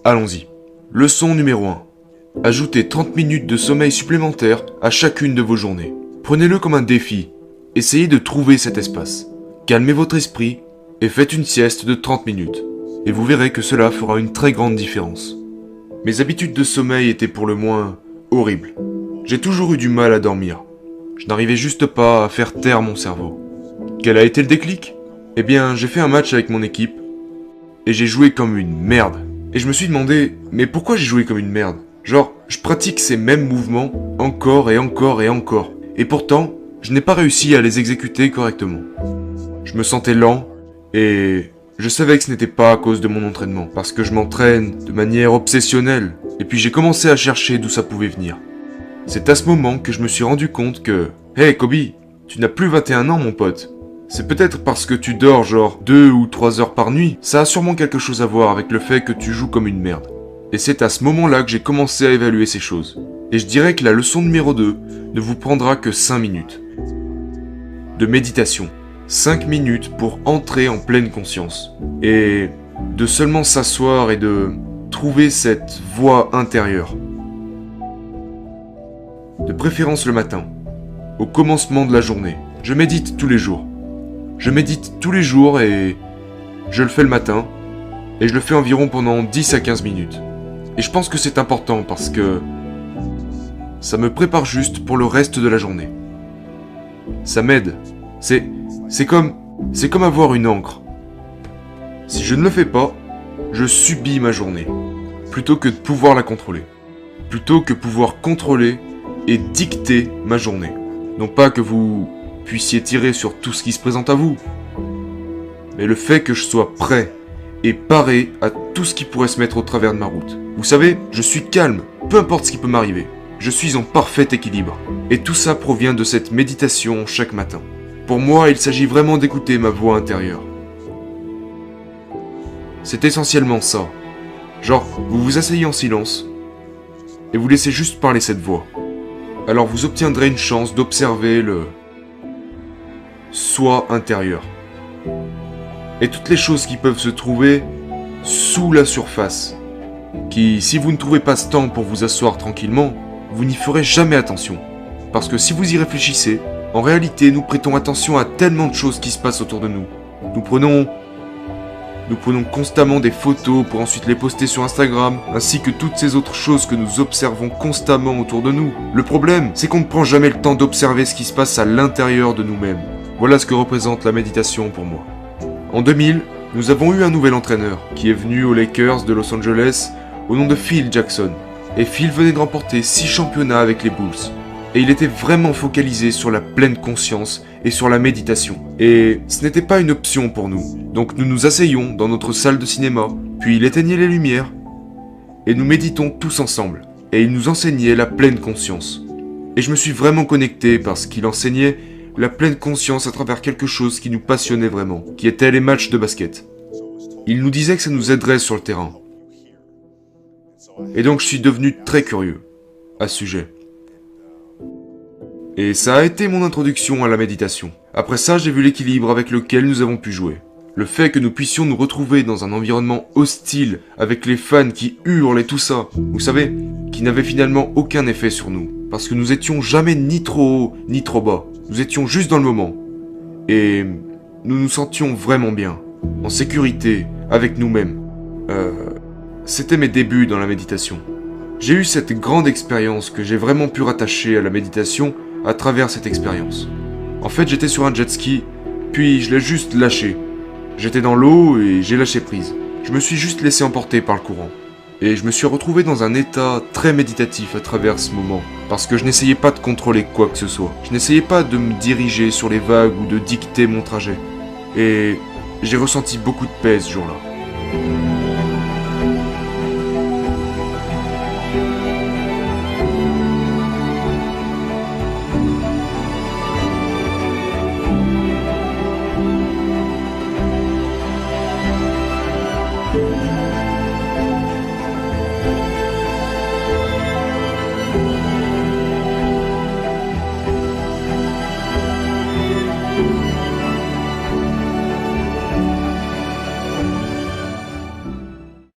Allons-y. Leçon numéro 1. Ajoutez 30 minutes de sommeil supplémentaire à chacune de vos journées. Prenez-le comme un défi. Essayez de trouver cet espace. Calmez votre esprit et faites une sieste de 30 minutes. Et vous verrez que cela fera une très grande différence. Mes habitudes de sommeil étaient pour le moins horribles. J'ai toujours eu du mal à dormir. Je n'arrivais juste pas à faire taire mon cerveau. Quel a été le déclic ? Eh bien, j'ai fait un match avec mon équipe et j'ai joué comme une merde. Et je me suis demandé, mais pourquoi j'ai joué comme une merde ? Genre, je pratique ces mêmes mouvements encore et encore et encore. Et pourtant, je n'ai pas réussi à les exécuter correctement. Je me sentais lent et je savais que ce n'était pas à cause de mon entraînement, parce que je m'entraîne de manière obsessionnelle. Et puis j'ai commencé à chercher d'où ça pouvait venir. C'est à ce moment que je me suis rendu compte que « Hey Kobe, tu n'as plus 21 ans mon pote. C'est peut-être parce que tu dors genre 2 ou 3 heures par nuit. Ça a sûrement quelque chose à voir avec le fait que tu joues comme une merde. » Et c'est à ce moment-là que j'ai commencé à évaluer ces choses. Et je dirais que la leçon numéro 2 ne vous prendra que 5 minutes. De méditation. 5 minutes pour entrer en pleine conscience. Et de seulement s'asseoir et de trouver cette voix intérieure. De préférence le matin, au commencement de la journée. Je médite tous les jours. Je médite tous les jours et je le fais le matin. Et je le fais environ pendant 10 à 15 minutes. Et je pense que c'est important parce que ça me prépare juste pour le reste de la journée. Ça m'aide. C'est comme avoir une encre. Si je ne le fais pas, je subis ma journée. Plutôt que de pouvoir la contrôler. Plutôt que pouvoir contrôler et dicter ma journée. Non pas que vous puissiez tirer sur tout ce qui se présente à vous. Mais le fait que je sois prêt et paré à tout ce qui pourrait se mettre au travers de ma route. Vous savez, je suis calme, peu importe ce qui peut m'arriver. Je suis en parfait équilibre. Et tout ça provient de cette méditation chaque matin. Pour moi, il s'agit vraiment d'écouter ma voix intérieure. C'est essentiellement ça. Genre, vous vous asseyez en silence et vous laissez juste parler cette voix. Alors vous obtiendrez une chance d'observer le soi intérieur. Et toutes les choses qui peuvent se trouver sous la surface. Qui, si vous ne trouvez pas ce temps pour vous asseoir tranquillement, vous n'y ferez jamais attention. Parce que si vous y réfléchissez, en réalité, nous prêtons attention à tellement de choses qui se passent autour de nous. Nous prenons constamment des photos pour ensuite les poster sur Instagram, ainsi que toutes ces autres choses que nous observons constamment autour de nous. Le problème, c'est qu'on ne prend jamais le temps d'observer ce qui se passe à l'intérieur de nous-mêmes. Voilà ce que représente la méditation pour moi. En 2000, nous avons eu un nouvel entraîneur qui est venu aux Lakers de Los Angeles au nom de Phil Jackson. Et Phil venait de remporter 6 championnats avec les Bulls. Et il était vraiment focalisé sur la pleine conscience et sur la méditation. Et ce n'était pas une option pour nous. Donc nous nous asseyions dans notre salle de cinéma, puis il éteignait les lumières, et nous méditons tous ensemble. Et il nous enseignait la pleine conscience. Et je me suis vraiment connecté parce qu'il enseignait la pleine conscience à travers quelque chose qui nous passionnait vraiment, qui était les matchs de basket. Il nous disait que ça nous aiderait sur le terrain. Et donc je suis devenu très curieux à ce sujet. Et ça a été mon introduction à la méditation. Après ça, j'ai vu l'équilibre avec lequel nous avons pu jouer. Le fait que nous puissions nous retrouver dans un environnement hostile, avec les fans qui hurlent et tout ça, vous savez, qui n'avait finalement aucun effet sur nous. Parce que nous étions jamais ni trop haut, ni trop bas. Nous étions juste dans le moment. Et nous nous sentions vraiment bien, en sécurité, avec nous-mêmes. C'était mes débuts dans la méditation. J'ai eu cette grande expérience que j'ai vraiment pu rattacher à la méditation à travers cette expérience. En fait, j'étais sur un jet ski, puis je l'ai juste lâché. J'étais dans l'eau et j'ai lâché prise. Je me suis juste laissé emporter par le courant. Et je me suis retrouvé dans un état très méditatif à travers ce moment, parce que je n'essayais pas de contrôler quoi que ce soit. Je n'essayais pas de me diriger sur les vagues ou de dicter mon trajet. Et j'ai ressenti beaucoup de paix ce jour-là.